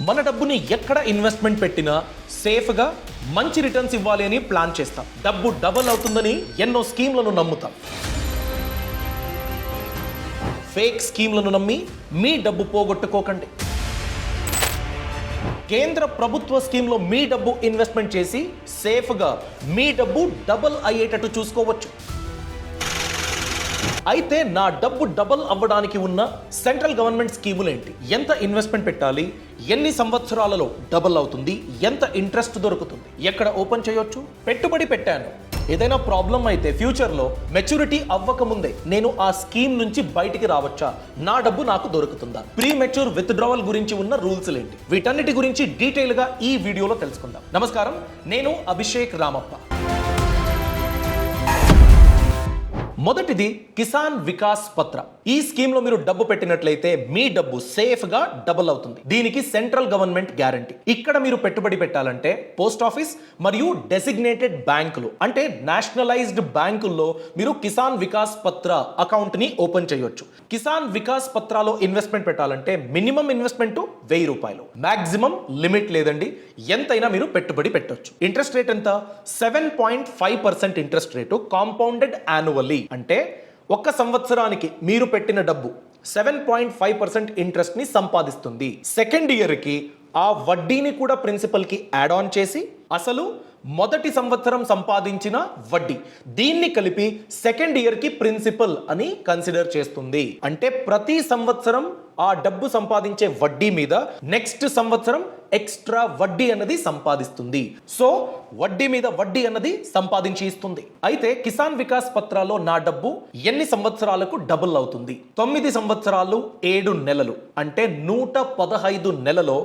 మన డబ్బుని ఎక్కడ ఇన్వెస్ట్మెంట్ పెట్టినా సేఫ్గా మంచి రిటర్న్స్ ఇవ్వాలి అని ప్లాన్ చేస్తాం. డబ్బు డబుల్ అవుతుందని ఎన్నో స్కీమ్లను నమ్ముతాం. ఫేక్ స్కీమ్లను నమ్మి మీ డబ్బు పోగొట్టుకోకండి. కేంద్ర ప్రభుత్వ స్కీమ్లో మీ డబ్బు ఇన్వెస్ట్మెంట్ చేసి సేఫ్గా మీ డబ్బు డబుల్ అయ్యేటట్టు చూసుకోవచ్చు. అయితే నా డబ్బు డబుల్ అవ్వడానికి ఉన్న సెంట్రల్ గవర్నమెంట్ స్కీములు ఏంటి, ఎంత ఇన్వెస్ట్మెంట్ పెట్టాలి, ఎన్ని సంవత్సరాలలో డబుల్ అవుతుంది, ఎంత ఇంట్రెస్ట్ దొరుకుతుంది, ఎక్కడ ఓపెన్ చేయొచ్చు, పెట్టుబడి పెట్టాను ఏదైనా ప్రాబ్లం అయితే ఫ్యూచర్లో మెచ్యూరిటీ అవ్వకముందే నేను ఆ స్కీమ్ నుంచి బయటికి రావచ్చా, నా డబ్బు నాకు దొరుకుతుందా, ప్రీ మెచ్యూర్ విత్డ్రావల్ గురించి ఉన్న రూల్స్ ఏంటి, వీటన్నిటి గురించి డీటెయిల్గా ఈ వీడియోలో తెలుసుకుందాం. నమస్కారం, నేను అభిషేక్ రామప్ప. మొదటిది కిసాన్ వికాస్ పత్ర. ఈ స్కీమ్ లో మీరు డబ్బు పెట్టినట్లయితే మీ డబ్బు సేఫ్ గా డబుల్ అవుతుంది. దీనికి సెంట్రల్ గవర్నమెంట్ గ్యారంటీ. ఇక్కడ మీరు పెట్టుబడి పెట్టాలంటే పోస్ట్ ఆఫీస్ మరియు డెసిగ్నేటెడ్ బ్యాంకులు అంటే నేషనలైజ్డ్ బ్యాంకుల్లో మీరు కిసాన్ వికాస్ పత్ర అకౌంట్ ని ఓపెన్ చేయొచ్చు. కిసాన్ వికాస్ పత్రాలో ఇన్వెస్ట్మెంట్ పెట్టాలంటే మినిమం ఇన్వెస్ట్మెంట్ 1000 రూపాయలు, మాక్సిమం లిమిట్ లేదండి, ఎంతైనా మీరు పెట్టుబడి పెట్టొచ్చు. ఇంట్రెస్ట్ రేట్ ఎంత? 7.5% ఇంట్రెస్ట్ రేటు కాంపౌండెడ్ యాన్యువల్లీ. అంటే ఒక్క సంవత్సరానికి మీరు పెట్టిన డబ్బు 7.5% ఇంట్రెస్ట్ ని సంపాదిస్తుంది. సెకండ్ ఇయర్ కి ఆ వడ్డీని కూడా ప్రిన్సిపల్ కి యాడ్ ఆన్ చేసి అసలు మొదటి సంవత్సరం సంపాదించిన వడ్డీ దీన్ని కలిపి సెకండ్ ఇయర్ కి ప్రిన్సిపల్ అని కన్సిడర్ చేస్తుంది. అంటే ప్రతి సంవత్సరం ఆ డబ్బు సంపాదించే వడ్డీ మీద నెక్స్ట్ సంవత్సరం ఎక్స్ట్రా వడ్డీ అన్నది సంపాదిస్తుంది. సో వడ్డీ మీద వడ్డీ అన్నది సంపాదించి ఇస్తుంది. అయితే కిసాన్ వికాస్ పత్రాలో నా డబ్బు ఎన్ని సంవత్సరాలకు డబుల్ అవుతుంది? 9 సంవత్సరాలు 7 నెలలు అంటే 115 నెలలో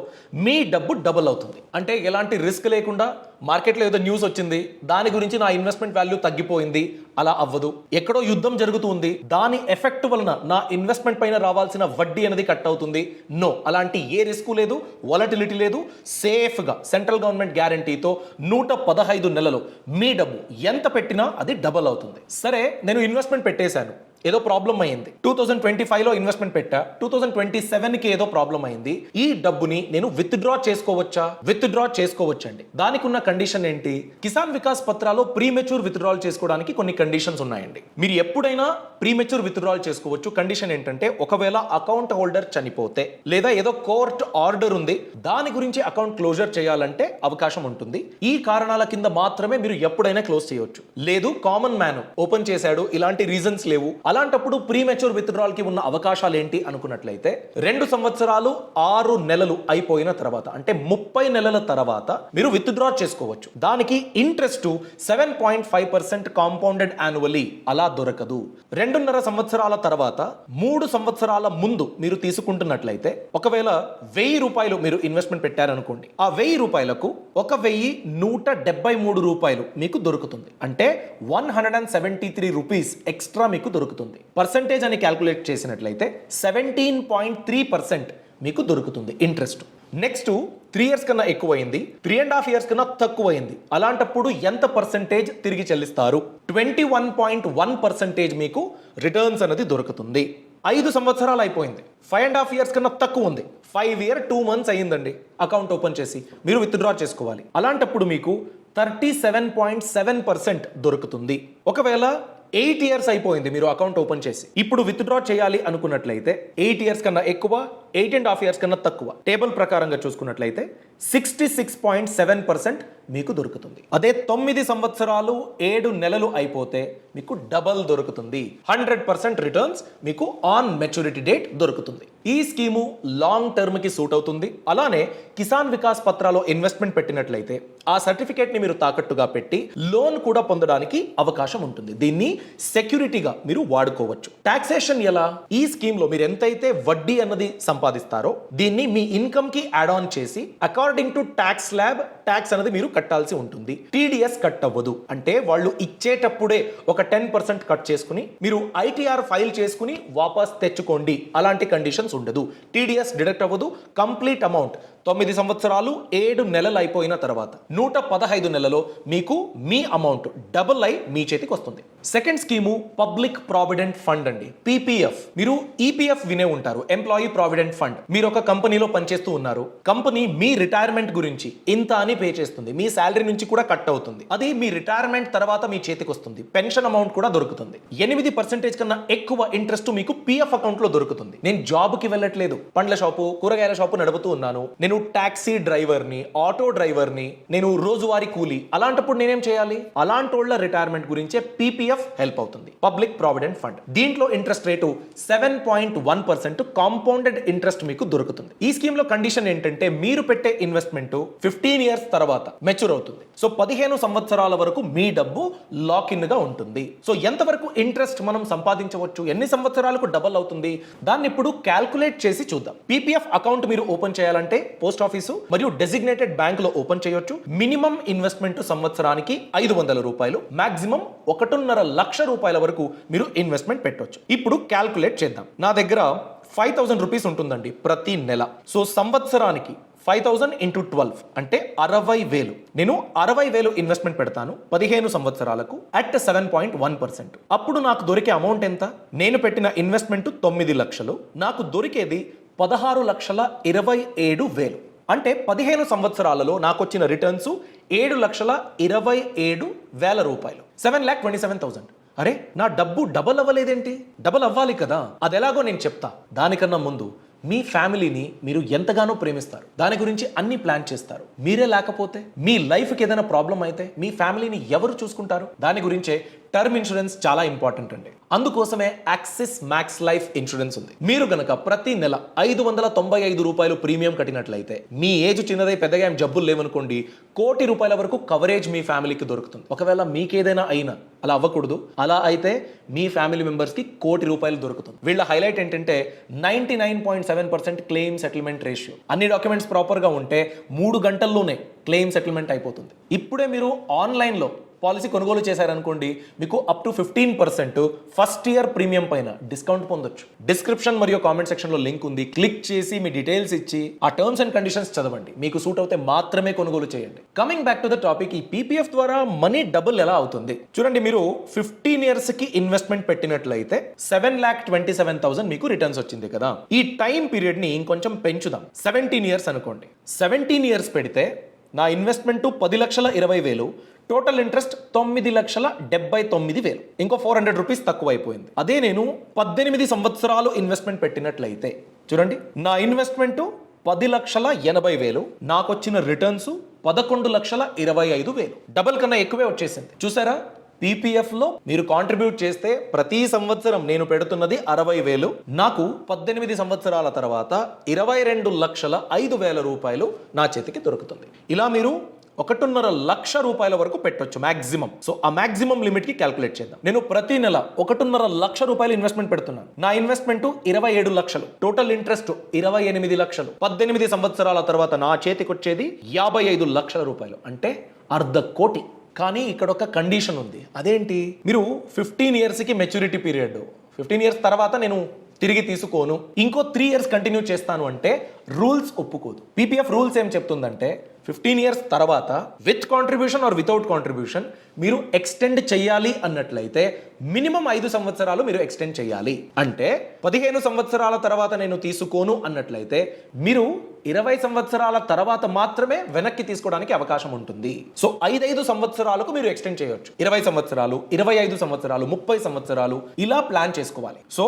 మీ డబ్బు డబుల్ అవుతుంది. అంటే ఎలాంటి రిస్క్ లేకుండా మార్కెట్లో ఏదో న్యూస్ వచ్చింది, దాని గురించి నా ఇన్వెస్ట్మెంట్ వాల్యూ తగ్గిపోయింది, అలా అవ్వదు. ఎక్కడో యుద్ధం జరుగుతుంది, దాని ఎఫెక్ట్ వలన నా ఇన్వెస్ట్మెంట్ పైన రావాల్సిన వడ్డీ అనేది కట్ అవుతుంది. నో, అలాంటి ఏ రిస్క్ లేదు, వాలటిలిటీ లేదు. సేఫ్గా సెంట్రల్ గవర్నమెంట్ గ్యారంటీతో 115 నెలలు మీ డబ్బు ఎంత పెట్టినా అది డబుల్ అవుతుంది. సరే, నేను ఇన్వెస్ట్మెంట్ పెట్టేశాను, ఏదో ప్రాబ్లం అయింది. 2025లో ఇన్వెస్ట్మెంట్ పెట్టా, 2027కి ఏదో ప్రాబ్లం అయింది. ఈ డబ్బుని నేను విత్డ్రా చేసుకోవచ్చా? విత్డ్రా చేసుకోవచ్చండి. దానికి ఉన్న కండిషన్ ఏంటి? కిసాన్ వికాస్ పత్రాలో ప్రీమెచ్యూర్ విత్డ్రాల్ చేసుకోవడానికి కొన్ని కండిషన్స్ ఉన్నాయండి. మీరు ఎప్పుడైనా ప్రీమెచ్యూర్ విత్డ్రాల్ చేసుకోవచ్చు. కండిషన్ ఏంటంటే, ఒకవేళ అకౌంట్ హోల్డర్ చనిపోతే లేదా ఏదో కోర్ట్ ఆర్డర్ ఉంది, దాని గురించి అకౌంట్ క్లోజర్ చేయాలంటే అవకాశం ఉంటుంది. ఈ కారణాల కింద మాత్రమే మీరు ఎప్పుడైనా క్లోజ్ చేయొచ్చు. లేదు, కామన్ మ్యాన్ ఓపెన్ చేశాడు, ఇలాంటి రీజన్స్ లేవు, అలాంటప్పుడు ప్రీమెచ్యూర్ విత్డ్రాల్ కి ఉన్న అవకాశాలు ఏంటి అనుకున్నట్లయితే 2 సంవత్సరాలు 6 నెలలు అయిపోయిన తర్వాత అంటే 30 నెలల తర్వాత మీరు విత్డ్రా చేసుకోవచ్చు. దానికి ఇంట్రెస్ట్ 7.5% కాంపౌండెడ్ యాన్యువల్లీ అలా దొరకదు. 2.5 సంవత్సరాల తర్వాత 3 సంవత్సరాల ముందు మీరు తీసుకుంటున్నట్లయితే ఒకవేళ 1000 రూపాయలు మీరు ఇన్వెస్ట్మెంట్ పెట్టారనుకోండి, ఆ 1000 రూపాయలకు 1173 రూపాయలు మీకు దొరుకుతుంది. అంటే 173 రూపీస్ ఎక్స్ట్రా మీకు దొరుకుతుంది. పర్సెంటేజ్ అని క్యాల్కులేట్ చేసినట్లయితే 17.3% మీకు దొరుకుతుంది ఇంట్రెస్ట్. నెక్స్ట్ 3 ఇయర్స్ కన్నా ఎక్కువైంది, 3.5 ఇయర్స్ కన్నా తక్కువైంది, అలాంటప్పుడు ఎంత పర్సెంటేజ్ తిరిగి చెల్లిస్తారు? 21.1% మీకు రిటర్న్స్ అనేది దొరుకుతుంది. 5 సంవత్సరాలు అయిపోయింది, 5.5 ఇయర్స్ కన్నా తక్కువ ఉంది, 5 ఇయర్ 2 మంత్స్ అయ్యిందండి అకౌంట్ ఓపెన్ చేసి మీరు విత్డ్రా చేసుకోవాలి. అలాంటప్పుడు మీకు 37.7% దొరుకుతుంది. ఒకవేళ 8 ఇయర్స్ అయిపోయింది మీరు అకౌంట్ ఓపెన్ చేసి, ఇప్పుడు విత్డ్రా చేయాలి అనుకున్నట్లయితే 8 ఇయర్స్ కన్నా ఎక్కువ, 8.5 ఇయర్స్ కన్నా తక్కువ, టేబుల్ ప్రకారంగా చూసుకున్నట్లయితే 66.7% మీకు దొరుకుతుంది. అదే 9 సంవత్సరాలు 7 నెలలు అయిపోతే మీకు డబల్ దొరుకుతుంది. 100% రిటర్న్స్ మీకు ఆన్ మెచ్యూరిటీ డేట్ దొరుకుతుంది. ఈ స్కీము లాంగ్ టర్మ్ కి సూట్ అవుతుంది. అలానే కిసాన్ వికాస్ పత్రాలో ఇన్వెస్ట్మెంట్ పెట్టినట్లయితే ఆ సర్టిఫికేట్ ని మీరు తాకట్టుగా పెట్టి లోన్ కూడా పొందడానికి అవకాశం ఉంటుంది. దీన్ని సెక్యూరిటీగా మీరు వాడుకోవచ్చు. టాక్సేషన్ ఎలా? ఈ స్కీమ్ లో మీరు ఎంతైతే వడ్డీ అన్నది సంపాదిస్తారో దీన్ని మీ ఇన్కమ్ కి యాడ్ ఆన్ చేసి according to tax slab tax అనేది మీరు కట్టాల్సి ఉంటుంది. టీడీఎస్ కట్ అవ్వదు. అంటే వాళ్ళు ఇచ్చేటప్పుడే ఒక 10% కట్ చేసుకుని మీరు ఐటీఆర్ ఫైల్ చేసుకుని వాపస్ తెచ్చుకోండి, అలాంటి కండిషన్స్ ఉండదు. టీడీఎస్ డిడక్ట్ అవ్వదు. కంప్లీట్ అమౌంట్ 9 సంవత్సరాలు 7 నెలలు అయిపోయిన తర్వాత 115 నెలలో మీకు మీ అమౌంట్ డబుల్ అయి మీ చేతికి వస్తుంది. Second scheme public provident fund అండి, పీపీఎఫ్. మీరు ఈపీఎఫ్ వినే ఉంటారు, ఎంప్లాయీ ప్రావిడెంట్ ప్రావిడెంట్ ఫండ్. మీరు ఒక కంపెనీలో పనిచేస్తూ ఉన్నారు, కంపెనీ మీ రిటైర్మెంట్ గురించి ఇంత అని పే చేస్తుంది, మీ శాలరీ నుంచి కూడా కట్ అవుతుంది. అది మీ రిటైర్మెంట్ తర్వాత మీ చేతికి వస్తుంది, పెన్షన్ అమౌంట్ కూడా దొరుకుతుంది. 8% కన్నా ఎక్కువ ఇంట్రెస్ట్ మీకు పిఎఫ్ అకౌంట్ లో దొరుకుతుంది. నేను జాబ్ కి వెళ్ళట్లేదు, పండ్ల షాపు కూరగాయల షాపు నడుపుతూ ఉన్నాను, నేను టాక్సీ డ్రైవర్ ని, ఆటో డ్రైవర్ ని, నేను రోజువారీ కూలీ. అలాంటప్పుడు నేనేం చేయాలి? అలాంటి వాళ్ళ రిటైర్మెంట్ గురించే పీపీఎఫ్ హెల్ప్ అవుతుంది, పబ్లిక్ ప్రావిడెంట్ ఫండ్. దీంట్లో ఇంట్రెస్ట్ రేటు 7.1% కాంపౌండెడ్ ఇంట్రెస్ట్ మీకు దొరుకుతుంది. ఈ స్కీమ్ లో కండిషన్ ఏంటంటే మీరు పెట్టే ఇన్వెస్ట్మెంట్ 15 ఇయర్స్ తర్వాత మెచ్యూర్ అవుతుంది. సో 15 సంవత్సరాల వరకు మీ డబ్బు లాక్ ఇన్ గా ఉంటుంది. సో ఎంతవరకు ఇంట్రెస్ట్ మనం సంపాదించవచ్చు, ఎన్ని సంవత్సరాలకు డబుల్ అవుతుంది, దాన్ని ఇప్పుడు క్యాల్కులేట్ చేసి చూద్దాం. పీపీఎఫ్ అకౌంట్ మీరు ఓపెన్ చేయాలంటే పోస్ట్ ఆఫీసు మరియు డెసిగ్నేటెడ్ బ్యాంక్ లో ఓపెన్ చేయొచ్చు. మినిమం ఇన్వెస్ట్మెంట్ సంవత్సరానికి 500 రూపాయలు, మాక్సిమం 1.5 లక్ష రూపాయల వరకు మీరు ఇన్వెస్ట్మెంట్ పెట్టవచ్చు. ఇప్పుడు క్యాల్కులేట్ చేద్దాం. నా దగ్గర 5000 రూపీస్ ఉంటుందండి ప్రతి నెల. సో సంవత్సరానికి 5000 ఇంటూ 12 అంటే 60,000. నేను 60,000 ఇన్వెస్ట్మెంట్ పెడతాను 15 సంవత్సరాలకు అట్ 7.1%. అప్పుడు నాకు దొరికే అమౌంట్ ఎంత? నేను పెట్టిన ఇన్వెస్ట్మెంట్ 9 లక్షలు, నాకు దొరికేది 16,27,000. అంటే 15 సంవత్సరాలలో నాకు వచ్చిన రిటర్న్స్ 7,27,000 రూపాయలు, 7,27,000. అరే, నా డబ్బు డబల్ అవ్వలేదేంటి? డబల్ అవ్వాలి కదా. అది ఎలాగో నేను చెప్తా. దానికన్నా ముందు మీ ఫ్యామిలీని మీరు ఎంతగానో ప్రేమిస్తారు, దాని గురించి అన్ని ప్లాన్ చేస్తారు. మీరే లేకపోతే, మీ లైఫ్కి ఏదైనా ప్రాబ్లం అయితే మీ ఫ్యామిలీని ఎవరు చూసుకుంటారు? దాని గురించే టర్మ్ ఇన్సూరెన్స్ చాలా ఇంపార్టెంట్ అండి. అందుకోసమే యాక్సిస్ మ్యాక్స్ లైఫ్ ఇన్సూరెన్స్ ఉంది. మీరు గనక ప్రతి నెల 595 రూపాయలు ప్రీమియం కట్టినట్లయితే, మీ ఏజ్ చిన్నదై పెద్దగా ఏం జబ్బులు లేవనుకోండి, 1 కోటి రూపాయల వరకు కవరేజ్ మీ ఫ్యామిలీకి దొరుకుతుంది. ఒకవేళ మీకేదైనా అయినా, అలా అవ్వకూడదు, అలా అయితే మీ ఫ్యామిలీ మెంబర్స్ కి 1 కోటి రూపాయలు దొరుకుతుంది. వీళ్ళ హైలైట్ ఏంటంటే 99.7% క్లెయిమ్ సెటిల్మెంట్ రేషియో. అన్ని డాక్యుమెంట్స్ ప్రాపర్ గా ఉంటే 3 గంటల్లోనే క్లెయిమ్ సెటిల్మెంట్ అయిపోతుంది. ఇప్పుడే మీరు ఆన్లైన్లో పాలసీ కొనుగోలు చేశారనుకోండి, మీకు up to 15% first year premium పైన డిస్కౌంట్ పొందొచ్చు. డిస్క్రిప్షన్ మరియు కామెంట్ సెక్షన్ లో లింక్ ఉంది, క్లిక్ చేసి మీ డీటెయిల్స్ ఇచ్చి ఆ టర్మ్స్ అండ్ కండిషన్స్ చదవండి. మీకు సూట్ అవుతే మాత్రమే కొనుగోలు చేయండి. Coming back to the topic, ఈ పీపీఎఫ్ ద్వారా మనీ డబుల్ ఎలా అవుతుంది చూడండి. మీరు 15 ఇయర్స్ కి ఇన్వెస్ట్మెంట్ పెట్టినట్లయితే 7,27,000 మీకు రిటర్న్స్ వచ్చింది కదా. ఈ టైం పీరియడ్ ని ఇంకొంచెం పెంచుదాం, 17 ఇయర్స్ అనుకోండి. 17 ఇయర్స్ పెడితే నా ఇన్వెస్ట్మెంట్ 10,20,000, టోటల్ ఇంట్రెస్ట్ 9,79,000. ఇంకో 400 రూపీస్ తక్కువ అయిపోయింది. అదే నేను 18 సంవత్సరాలు ఇన్వెస్ట్మెంట్ పెట్టినట్లయితే చూడండి, నా ఇన్వెస్ట్మెంట్ 10,80,000, నాకు వచ్చిన రిటర్న్స్ 11,25,000. డబల్ కన్నా ఎక్కువే వచ్చేసింది. చూసారా? పీపీఎఫ్ లో మీరు కాంట్రిబ్యూట్ చేస్తే ప్రతి సంవత్సరం నేను పెడుతున్నది 60,000, నాకు 18 సంవత్సరాల తర్వాత 22,05,000 రూపాయలు నా చేతికి దొరుకుతుంది. ఇలా మీరు 1.5 లక్ష రూపాయల వరకు పెట్టొచ్చు మాక్సిమం. సో ఆ మాక్సిమం లిమిట్ కి క్యాల్కులేట్ చేద్దాం. నేను ప్రతి నెల 1.5 లక్ష రూపాయలు ఇన్వెస్ట్మెంట్ పెడుతున్నాను. నా ఇన్వెస్ట్మెంట్ 27 లక్షలు, టోటల్ ఇంట్రెస్ట్ 28 లక్షలు. 18 సంవత్సరాల తర్వాత నా చేతికి వచ్చేది 55 లక్షల రూపాయలు, అంటే 1/2 కోటి. కానీ ఇక్కడ ఒక కండిషన్ ఉంది. అదేంటి? మీరు 15 ఇయర్స్ కి మెచ్యూరిటీ పీరియడ్, 15 ఇయర్స్ తర్వాత నేను తిరిగి తీసుకోను, ఇంకో 3 ఇయర్స్ కంటిన్యూ చేస్తాను అంటే రూల్స్ ఒప్పుకోదు. పీపీఎఫ్ రూల్స్ ఏం చెప్తుందంటే 15 ఇయర్స్ తర్వాత with contribution or without contribution మీరు ఎక్స్టెండ్ చేయాలి అన్నట్లయితే మినిమం 5 సంవత్సరాలు మీరు ఎక్స్టెండ్ చేయాలి. అంటే 15 సంవత్సరాల తర్వాత నేను తీసుకోను అన్నట్లయితే మీరు 20 సంవత్సరాల తర్వాత మాత్రమే వెనక్కి తీసుకోవడానికి అవకాశం ఉంటుంది. సో 5 సంవత్సరాలకు మీరు ఎక్స్టెండ్ చేయొచ్చు. 20 సంవత్సరాలు, 25 సంవత్సరాలు, 30 సంవత్సరాలు ఇలా ప్లాన్ చేసుకోవాలి. సో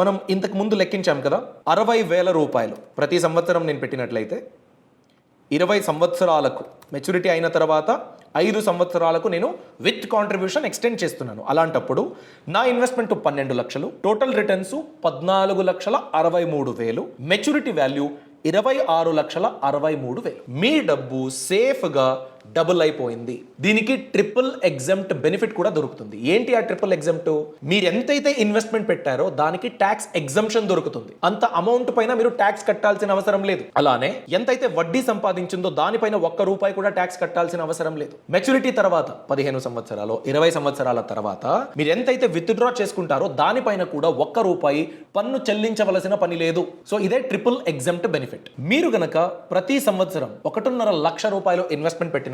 మనం ఇంతకు ముందు లెక్కించాం కదా, 60,000 రూపాయలు ప్రతి సంవత్సరం నేను పెట్టినట్లయితే 20 సంవత్సరాలకు మెచ్యూరిటీ అయిన తర్వాత 5 సంవత్సరాలకు నేను విత్ కాంట్రిబ్యూషన్ ఎక్స్టెండ్ చేస్తున్నాను. అలాంటప్పుడు నా ఇన్వెస్ట్మెంట్ 12 లక్షలు, టోటల్ రిటర్న్స్ 14,63,000, మెచ్యూరిటీ వాల్యూ 26,63,000. మీ డబ్బు సేఫ్గా డబుల్ అయిపోయింది. దీనికి ట్రిపుల్ ఎగ్జెంప్ట్ బెనిఫిట్ కూడా దొరుకుతుంది. ఏంటి ఆ ట్రిపుల్ ఎగ్జెంప్ట్? మీరు ఎంతైతే ఇన్వెస్ట్మెంట్ పెట్టారో దానికి ట్యాక్స్ ఎగ్జంప్షన్ దొరుకుతుంది. అంత అమౌంట్ పైన మీరు ట్యాక్స్ కట్టాల్సిన అవసరం లేదు. అలానే ఎంతైతే వడ్డీ సంపాదించిందో దానిపైన 1 రూపాయి కూడా ట్యాక్స్ కట్టాల్సిన అవసరం లేదు. మెచ్యూరిటీ తర్వాత 15 సంవత్సరాలు, 20 సంవత్సరాల తర్వాత మీరు ఎంతైతే విత్డ్రా చేసుకుంటారో దానిపైన కూడా 1 రూపాయి పన్ను చెల్లించవలసిన పని లేదు. సో ఇదే ట్రిపుల్ ఎగ్జెంప్ట్ బెనిఫిట్. మీరు గనక ప్రతి సంవత్సరం 1.5 లక్ష రూపాయలు ఇన్వెస్ట్మెంట్ పెట్టినట్లయితే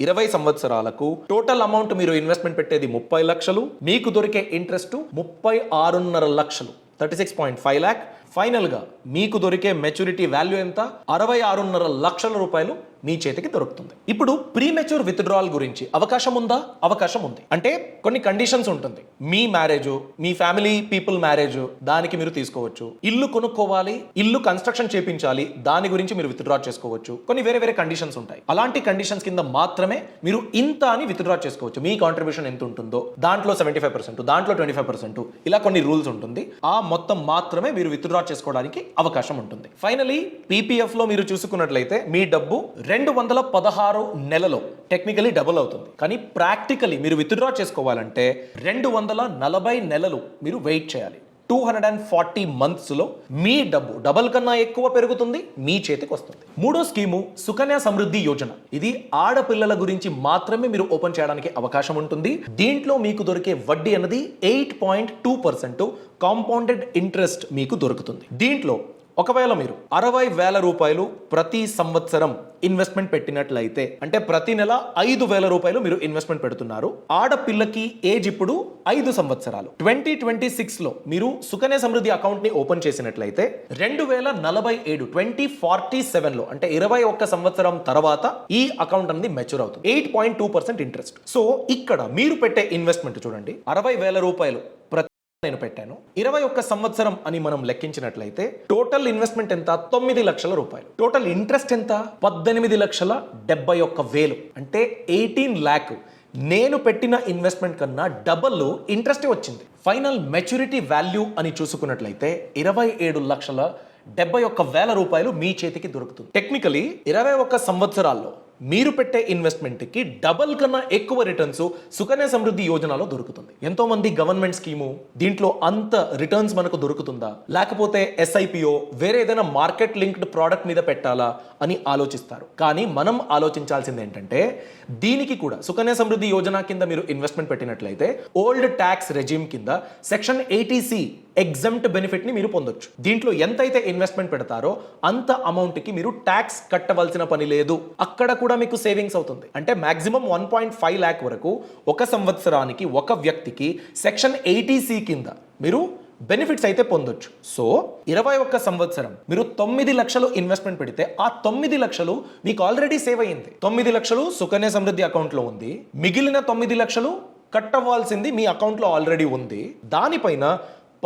20 సంవత్సరాలకు టోటల్ అమౌంట్ మీరు ఇన్వెస్ట్మెంట్ పెట్టేది 30 లక్షలు, మీకు దొరికే ఇంట్రెస్ట్ 36.5 లక్షలు. 36.5 lakh. ఫైనల్ గా మీకు దొరికే మెచ్యూరిటీ వాల్యూ ఎంత? 66.5 లక్షల రూపాయలు మీ చేతికి దొరుకుతుంది. ఇప్పుడు ప్రీ మెచ్యూర్ విత్డ్రావల్ గురించి అవకాశం ఉందా? అవకాశం ఉంది. అంటే కొన్ని కండిషన్స్ ఉంటుంది. మీ మ్యారేజ్, మీ ఫ్యామిలీ పీపుల్ మ్యారేజ్, దానికి మీరు తీసుకోవచ్చు. ఇల్లు కొనుక్కోవాలి, ఇల్లు కన్స్ట్రక్షన్ చేపించాలి, దాని గురించి మీరు విత్డ్రా చేసుకోవచ్చు. కొన్ని వేరే వేరే కండిషన్స్ ఉంటాయి. అలాంటి కండిషన్స్ కింద మాత్రమే మీరు ఇంత అని విత్డ్రా చేసుకోవచ్చు. మీ కాంట్రిబ్యూషన్ ఎంత ఉంటుందో దాంట్లో 75%, దాంట్లో 25%, ఇలా కొన్ని రూల్స్ ఉంటుంది. ఆ మొత్తం మాత్రమే మీరు విత్డ్రా చేసుకోవడానికి అవకాశం ఉంటుంది. ఫైనలీ పీపీఎఫ్ లో మీరు చూసుకున్నట్లయితే మీ డబ్బు 216 నెలలో టెక్నికలీ డబుల్ అవుతుంది. కానీ ప్రాక్టికలీ మీరు విత్డ్రా చేసుకోవాలంటే 240 నెలలు మీరు వెయిట్ చేయాలి. 240 మంత్స్ లో మీ డబ్బు డబల్ కన్నా ఎక్కువ పెరుగుతుంది, మీ చేతికి వస్తుంది. మూడో స్కీము సుకన్య సమృద్ధి యోజన. ఇది ఆడపిల్లల గురించి మాత్రమే మీరు ఓపెన్ చేయడానికి అవకాశం ఉంటుంది. దీంట్లో మీకు దొరికే వడ్డీ అన్నది 8.2% కాంపౌండెడ్ ఇంట్రెస్ట్ మీకు దొరుకుతుంది. దీంట్లో ఒకవేళ మీరు 60,000 రూపాయలు ప్రతి సంవత్సరం ఇన్వెస్ట్మెంట్ పెట్టినట్లయితే, అంటే ప్రతి నెల 5,000 రూపాయలు మీరు ఇన్వెస్ట్మెంట్ పెడుతున్నారు. ఆడపిల్లకి ఏజ్ ఇప్పుడు 5 సంవత్సరాలు. 2026 లో మీరు సుకన్య సమృద్ధి అకౌంట్ ని ఓపెన్ చేసినట్లయితే 2047 2047 లో, అంటే 21 సంవత్సరం తర్వాత ఈ అకౌంట్ అనేది మెచ్యూర్ అవుతుంది. 8.2% ఇంట్రెస్ట్. సో ఇక్కడ మీరు పెట్టే ఇన్వెస్ట్మెంట్ చూడండి, 60,000 రూపాయలు నేను పెట్టాను. 21 సంవత్సరం అని మనం లెక్కించినట్లయితే టోటల్ ఇన్వెస్ట్మెంట్ ఎంత? 9 లక్షల రూపాయలు. టోటల్ ఇంట్రెస్ట్ ఎంత? 18,71,000, అంటే 18 lakh. నేను పెట్టిన ఇన్వెస్ట్మెంట్ కన్నా డబుల్ ఇంట్రెస్ట్ వచ్చింది. ఫైనల్ మెచ్యూరిటీ వాల్యూ అని చూసుకున్నట్లయితే 27,71,000 రూపాయలు మీ చేతికి దొరుకుతుంది. టెక్నికలీ 21 సంవత్సరాల్లో మీరు పెట్టే ఇన్వెస్ట్మెంట్ కి డబల్ కన్నా ఎక్కువ రిటర్న్స్ సుకన్య సమృద్ధి యోజనలో దొరుకుతుంది. ఎంతో మంది గవర్నమెంట్ స్కీము దీంట్లో అంత రిటర్న్స్ మనకు దొరుకుతుందా, లేకపోతే ఎస్ఐపిఓ వేరే ఏదైనా మార్కెట్ లింక్డ్ ప్రోడక్ట్ మీద పెట్టాలా అని ఆలోచిస్తారు. కానీ మనం ఆలోచించాల్సింది ఏంటంటే, దీనికి కూడా సుకన్య సమృద్ధి యోజన కింద మీరు ఇన్వెస్ట్మెంట్ పెట్టినట్లయితే ఓల్డ్ ట్యాక్స్ రెజిమ్ కింద సెక్షన్ 80C ఎగ్జామ్ట్ బెనిఫిట్ ని మీరు పొందొచ్చు. దీంట్లో ఎంతైతే ఇన్వెస్ట్మెంట్ పెడతారో అంత అమౌంట్ కి మీరు ట్యాక్స్ కట్టవలసిన పని లేదు. అక్కడ కూడా మీకు సేవింగ్స్ అవుతుంది. అంటే మాక్సిమం 1.5 lakh వరకు ఒక సంవత్సరానికి ఒక వ్యక్తికి సెక్షన్ 80C కింద మీరు బెనిఫిట్స్ అయితే పొందొచ్చు. సో 21 సంవత్సరం మీరు 9 లక్షలు ఇన్వెస్ట్మెంట్ పెడితే ఆ 9 లక్షలు మీకు ఆల్రెడీ సేవ్ అయ్యింది. 9 లక్షలు సుకన్య సమృద్ధి అకౌంట్ లో ఉంది, మిగిలిన 9 లక్షలు కట్టవలసింది మీ అకౌంట్ లో ఆల్రెడీ ఉంది. దానిపైన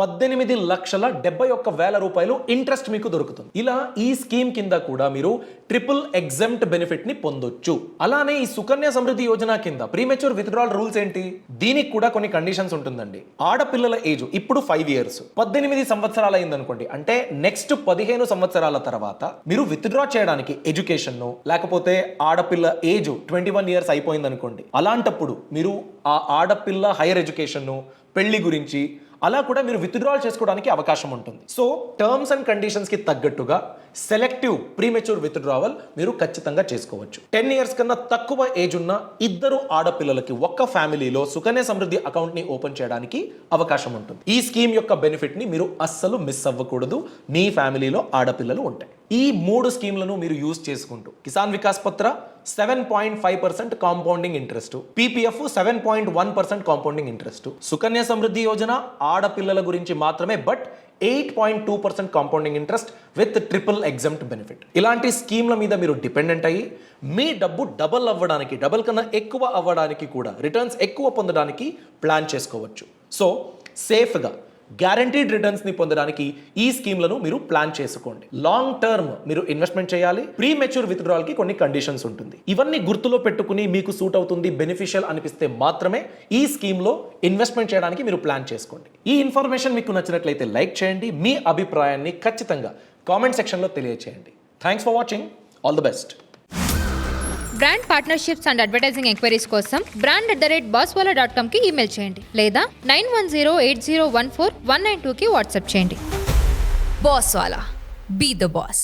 18,71,000 రూపాయలు ఇంట్రెస్ట్ మీకు దొరుకుతుంది. ఇలా ఈ స్కీమ్ కింద కూడా మీరు ట్రిపుల్ ఎగ్జామ్ట్ బెనిఫిట్ ని పొందొచ్చు. అలానే ఈ సుకన్య సమృద్ధి యోజన కింద ప్రీమెచ్యూర్ విత్డ్రావల్ రూల్స్ ఏంటి? దీనికి కూడా కొన్ని కండిషన్స్ ఉంటుందండి. ఆడపిల్లల ఏజ్ ఇప్పుడు 5 years, 18 సంవత్సరాలు అయింది అనుకోండి, అంటే నెక్స్ట్ 15 సంవత్సరాల తర్వాత మీరు విత్డ్రా చేయడానికి ఎడ్యుకేషన్ లేకపోతే ఆడపిల్ల ఏజ్ 21 years అయిపోయింది అనుకోండి, అలాంటప్పుడు మీరు ఆ ఆడపిల్ల హైయర్ ఎడ్యుకేషన్, పెళ్లి గురించి అలా కూడా మీరు విత్డ్రాల్ చేసుకోవడానికి అవకాశం ఉంటుంది. సో టర్మ్స్ అండ్ కండిషన్స్ కి తగ్గట్టుగా సెలెక్టివ్ ప్రీమెచ్యూర్ విత్డ్రావల్ మీరు ఖచ్చితంగా చేసుకోవచ్చు. 10 years కన్నా తక్కువ ఏజ్ ఉన్న ఇద్దరు ఆడపిల్లలకి ఒక్క ఫ్యామిలీలో సుకన్య సమృద్ధి అకౌంట్ ని ఓపెన్ చేయడానికి అవకాశం ఉంటుంది. ఈ స్కీమ్ యొక్క బెనిఫిట్ ని మీరు అస్సలు మిస్ అవ్వకూడదు. మీ ఫ్యామిలీలో ఆడపిల్లలు ఉంటాయి. ఈ 3 స్కీమ్లను మీరు యూజ్ చేసుకుంటూ Kisan Vikas Patra 7.5% compounding interest, PPF 7.1% compounding interest, Sukanya Samriddhi Yojana ఆడపిల్లల గురించి మాత్రమే but 8.2% compounding interest with triple exempt benefit. ఇలాంటి స్కీమ్ల మీద మీరు డిపెండెంట్ అయ్యి మీ డబ్బు డబల్ అవ్వడానికి, డబల్ కన్నా ఎక్కువ అవ్వడానికి కూడా, రిటర్న్స్ ఎక్కువ పొందడానికి ప్లాన్ చేసుకోవచ్చు. సో సేఫ్గా గ్యారంటీడ్ రిటర్న్స్ ని పొందడానికి ఈ స్కీమ్లను మీరు ప్లాన్ చేసుకోండి. లాంగ్ టర్మ్ మీరు ఇన్వెస్ట్మెంట్ చేయాలి. ప్రీ మెచ్యూర్ విత్డ్రావల్ కి కొన్ని కండిషన్స్ ఉంటుంది. ఇవన్నీ గుర్తులో పెట్టుకుని మీకు సూట్ అవుతుంది, బెనిఫిషియల్ అనిపిస్తే మాత్రమే ఈ స్కీమ్ లో ఇన్వెస్ట్మెంట్ చేయడానికి మీరు ప్లాన్ చేసుకోండి. ఈ ఇన్ఫర్మేషన్ మీకు నచ్చినట్లయితే లైక్ చేయండి. మీ అభిప్రాయాన్ని ఖచ్చితంగా కామెంట్ సెక్షన్ లో తెలియజేయండి. Thanks for watching. All the best. Brand partnerships and advertising enquiries కోసం brand@bosswala.com కి ఈమెయిల్ చేయండి లేదా 9108014192కి వాట్సాప్ చేయండి. Bosswala. Be the boss.